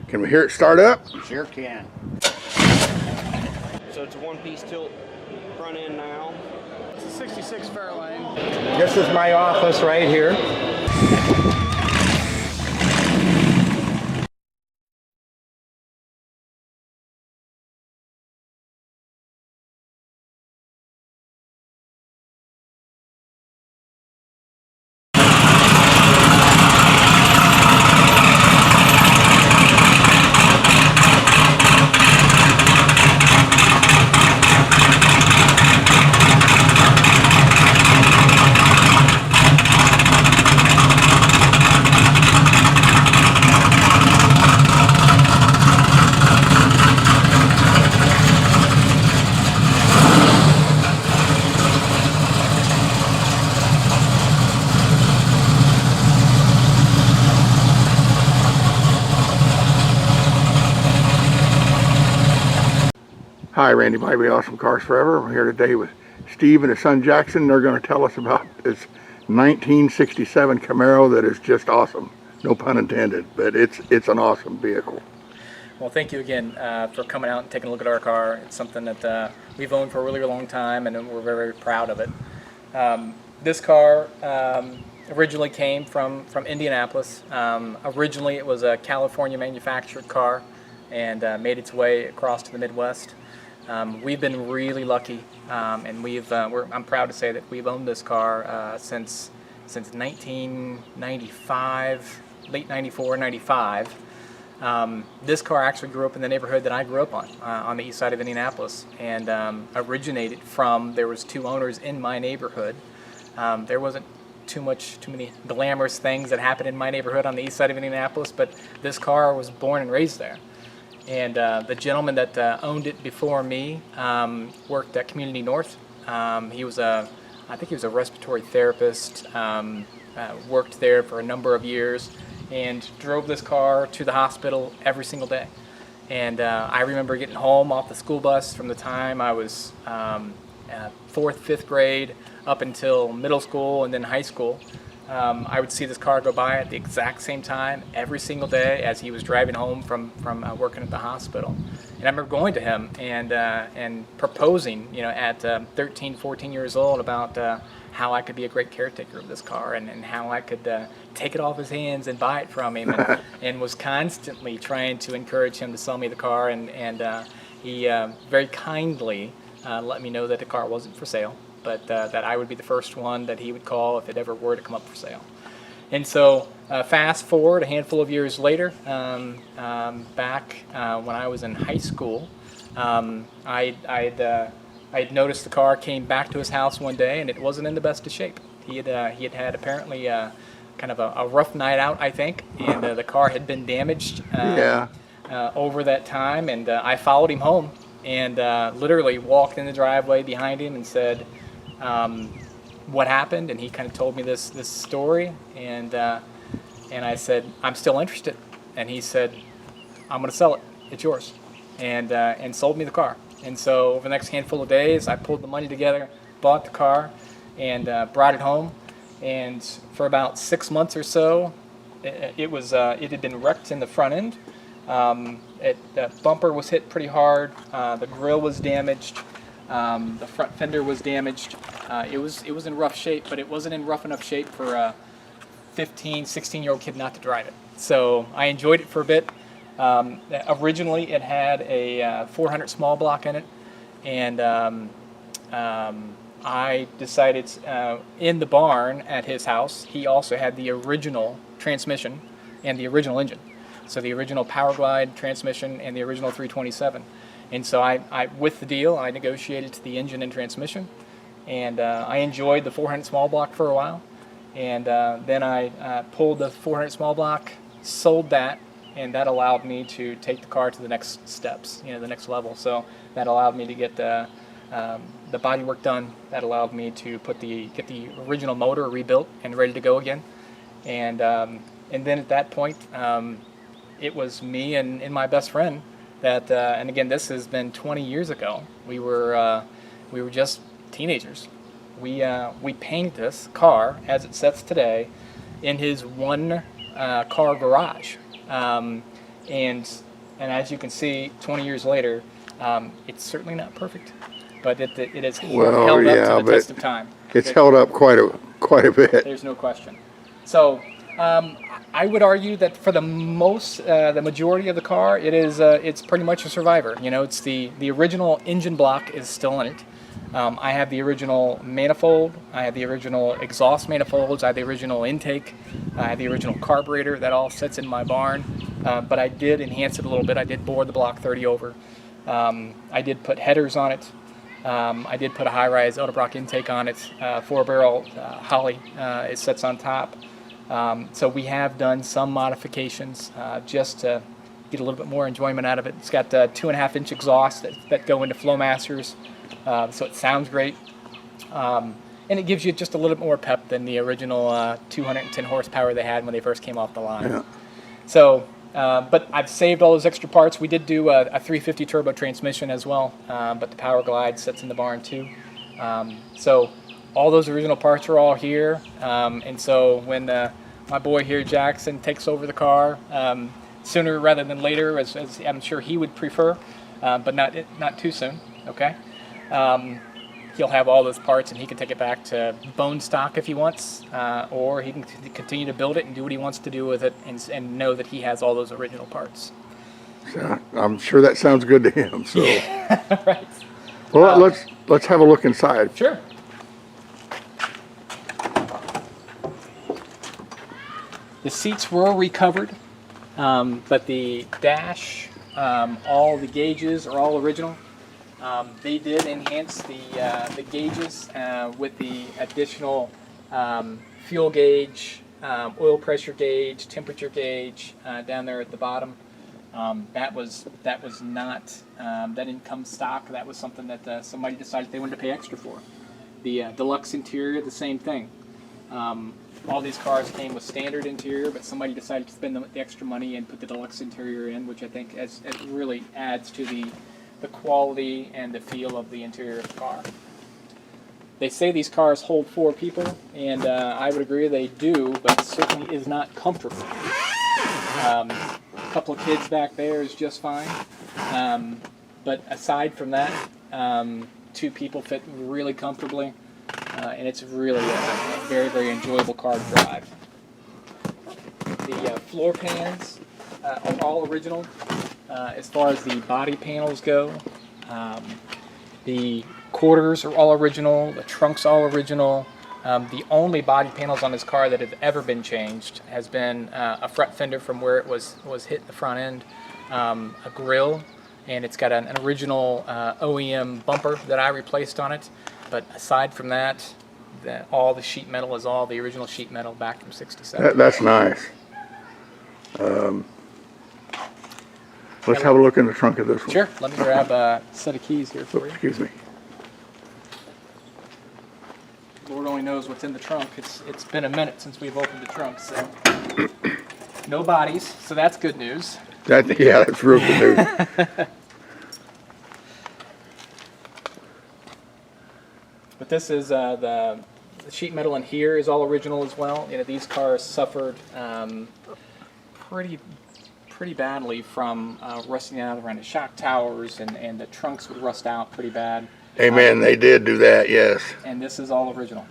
Can we hear it start up? Sure can. So it's a one-piece tilt front end now. It's a 66 Fairlane. This is my office right here. Hi, Randy Bybee, Awesome Cars Forever. We're here today with Steve and his son Jackson. They're going to tell us about this 1967 Camaro that is just awesome. No pun intended, but it's an awesome vehicle. Well, thank you again for coming out and taking a look at our car. It's something that we've owned for a really long time, and we're very, very proud of it. This car originally came from Indianapolis. Originally, it was a California manufactured car and made its way across to the Midwest. We've been really lucky, and I'm proud to say that we've owned this car since 1995, late 94, 95. This car actually grew up in the neighborhood that I grew up on the east side of Indianapolis, and originated from, there was two owners in my neighborhood. There wasn't too many glamorous things that happened in my neighborhood on the east side of Indianapolis, but this car was born and raised there. And the gentleman that owned it before me worked at Community North. I think he was a respiratory therapist, worked there for a number of years, and drove this car to the hospital every single day. And I remember getting home off the school bus from the time I was 4th, 5th grade up until middle school and then high school. I would see this car go by at the exact same time every single day as he was driving home from working at the hospital. And I remember going to him and proposing, at 13, 14 years old about how I could be a great caretaker of this car and how I could take it off his hands and buy it from him, and was constantly trying to encourage him to sell me the car, and he very kindly let me know that the car wasn't for sale, but that I would be the first one that he would call if it ever were to come up for sale. And so fast forward a handful of years later, back when I was in high school, I'd noticed the car, came back to his house one day, and it wasn't in the best of shape. He had apparently kind of a rough night out, I think, and the car had been damaged over that time, and I followed him home and literally walked in the driveway behind him and said, what happened? And he kind of told me this story, and I said, I'm still interested. And he said, I'm going to sell it. It's yours. And sold me the car. And so over the next handful of days, I pulled the money together, bought the car, and brought it home. And for about 6 months or so, it had been wrecked in the front end. The bumper was hit pretty hard. The grill was damaged. The front fender was damaged. It was in rough shape, but it wasn't in rough enough shape for a 15, 16-year-old kid not to drive it. So I enjoyed it for a bit. Originally, it had a 400 small block in it, and I decided in the barn at his house, he also had the original transmission and the original engine. So the original Power Glide transmission and the original 327. And so I with the deal, I negotiated to the engine and transmission, and I enjoyed the 400 small block for a while. And then I pulled the 400 small block, sold that, and that allowed me to take the car to the next steps, the next level. So that allowed me to get the body work done. That allowed me to get the original motor rebuilt and ready to go again. And then at that point, it was me and my best friend that, and again, this has been 20 years ago. We were just teenagers. We painted this car as it sits today in his one car garage. and as you can see, 20 years later, it's certainly not perfect, but it has held up to the test of time. It's held up quite a bit. There's no question. So I would argue that for the majority of the car, it's pretty much a survivor. You know, it's the original engine block is still in it. I have the original manifold. I have the original exhaust manifolds. I have the original intake. I have the original carburetor. That all sits in my barn. But I did enhance it a little bit. I did bore the block 30 over. I did put headers on it. I did put a high-rise Edelbrock intake on it. 4-barrel Holley. It sits on top. So we have done some modifications just to get a little bit more enjoyment out of it. It's got 2.5-inch exhausts that go into Flowmasters. So it sounds great, and it gives you just a little bit more pep than the original 210 horsepower they had when they first came off the line. Yeah. So, but I've saved all those extra parts. We did do a 350 turbo transmission as well, but the Power Glide sits in the barn too. So all those original parts are all here, and so when my boy here, Jackson, takes over the car, sooner rather than later, as I'm sure he would prefer, but not too soon, okay? He'll have all those parts and he can take it back to bone stock if he wants, or he can continue to build it and do what he wants to do with it and know that he has all those original parts. So I'm sure that sounds good to him. So, Right. Well, let's have a look inside. Sure. The seats were recovered, but the dash, all the gauges are all original. They did enhance the gauges with the additional fuel gauge, oil pressure gauge, temperature gauge down there at the bottom. That was not that didn't come stock. That was something that somebody decided they wanted to pay extra for. The deluxe interior, the same thing. All these cars came with standard interior, but somebody decided to spend the extra money and put the deluxe interior in, which I think it really adds to the quality and the feel of the interior of the car. They say these cars hold 4 people, and I would agree they do, but it certainly is not comfortable. A couple of kids back there is just fine, but aside from that, 2 people fit really comfortably, and it's really a very, very enjoyable car to drive. The floor pans are all original. As far as the body panels go, the quarters are all original, the trunk's all original. The only body panels on this car that have ever been changed has been a front fender from where it was hit in the front end, a grille, and it's got an original OEM bumper that I replaced on it. But aside from that, all the sheet metal is all the original sheet metal back from '67. That's nice. Let's have a look in the trunk of this one. Sure. Let me grab a set of keys here for you. Excuse me. Lord only knows what's in the trunk. It's been a minute since we've opened the trunk, so no bodies, so that's good news. Yeah, that's real good news. But this is the sheet metal in here is all original as well. You know, these cars suffered pretty badly from rusting out around the shock towers, and the trunks would rust out pretty bad. Amen. They did do that, yes. And this is all original.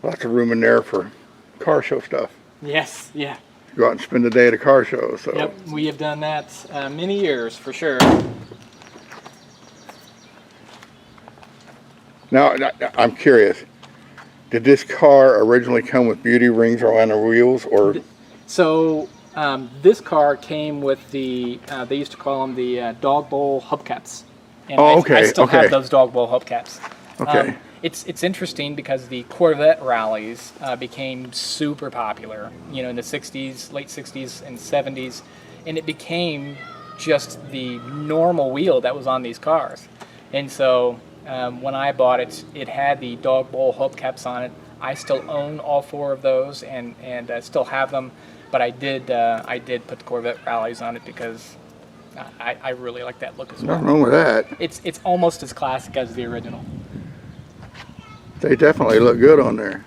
Lots of room in there for car show stuff. Yes, yeah. Go out and spend the day at a car show. So. Yep, we have done that many years for sure. Now, I'm curious. Did this car originally come with beauty rings on the wheels, or? So this car came with the they used to call them the dog bowl hubcaps. And I still have those dog bowl hubcaps. Okay. It's interesting because the Corvette rallies became super popular, you know, in the '60s, late '60s and '70s, and it became just the normal wheel that was on these cars. And so when I bought it, it had the dog bowl hubcaps on it. I still own all 4 of those and still have them, but I did put the Corvette rallies on it because I really like that look as well. Nothing wrong with that. It's almost as classic as the original. They definitely look good on there.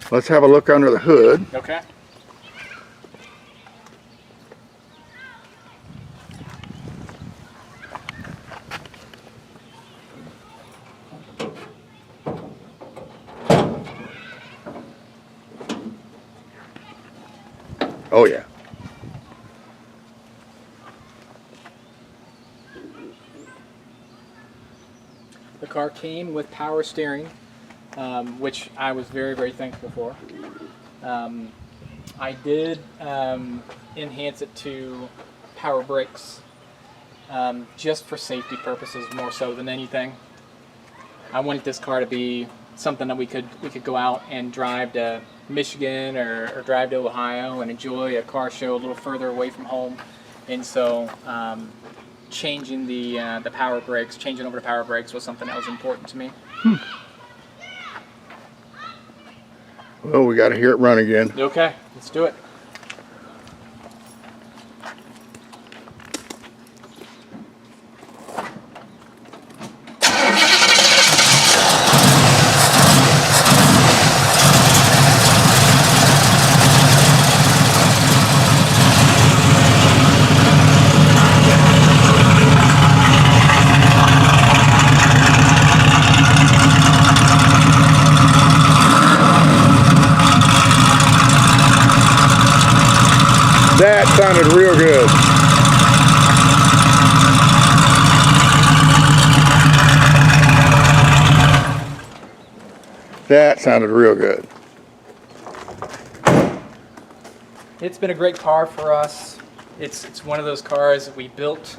Let's have a look under the hood. Okay. Oh yeah. The car came with power steering, which I was very, very thankful for. I did enhance it to power brakes, just for safety purposes more so than anything. I wanted this car to be something that we could go out and drive to Michigan or drive to Ohio and enjoy a car show a little further away from home. And so changing the power brakes, changing over to power brakes was something that was important to me. Well, we got to hear it run again. Okay, let's do it. That sounded real good. That sounded real good. It's been a great car for us. It's one of those cars that we built,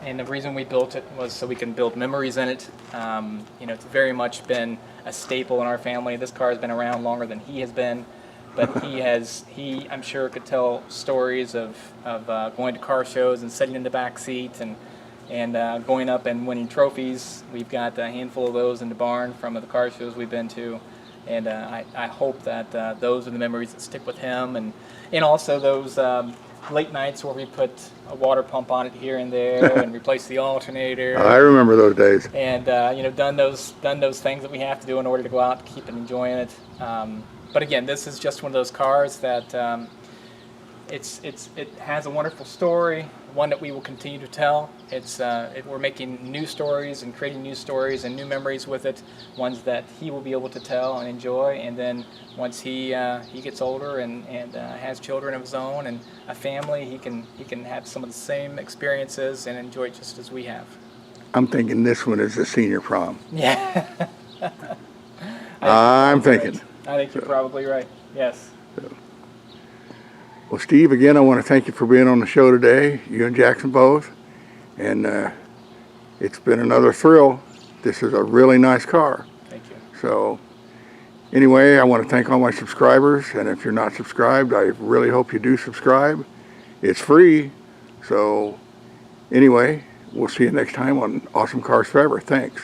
and the reason we built it was so we can build memories in it. You know, it's very much been a staple in our family. This car has been around longer than he has been, but he I'm sure could tell stories of going to car shows and sitting in the back seat and going up and winning trophies. We've got a handful of those in the barn from the car shows we've been to, and I hope that those are the memories that stick with him, and also those late nights where we put a water pump on it here and there and replace the alternator. I remember those days. And you know, done those things that we have to do in order to go out and keep enjoying it. But again, this is just one of those cars that it has a wonderful story, one that we will continue to tell. We're making new stories and creating new stories and new memories with it, ones that he will be able to tell and enjoy. And then once he gets older and has children of his own and a family, he can have some of the same experiences and enjoy it just as we have. I'm thinking this one is the senior prom. Yeah. I'm thinking. I think you're probably right. Yes. Well, Steve, again, I want to thank you for being on the show today, you and Jackson both. And it's been another thrill. This is a really nice car. Thank you. So anyway, I want to thank all my subscribers. And if you're not subscribed, I really hope you do subscribe. It's free. So anyway, we'll see you next time on Awesome Cars Forever. Thanks.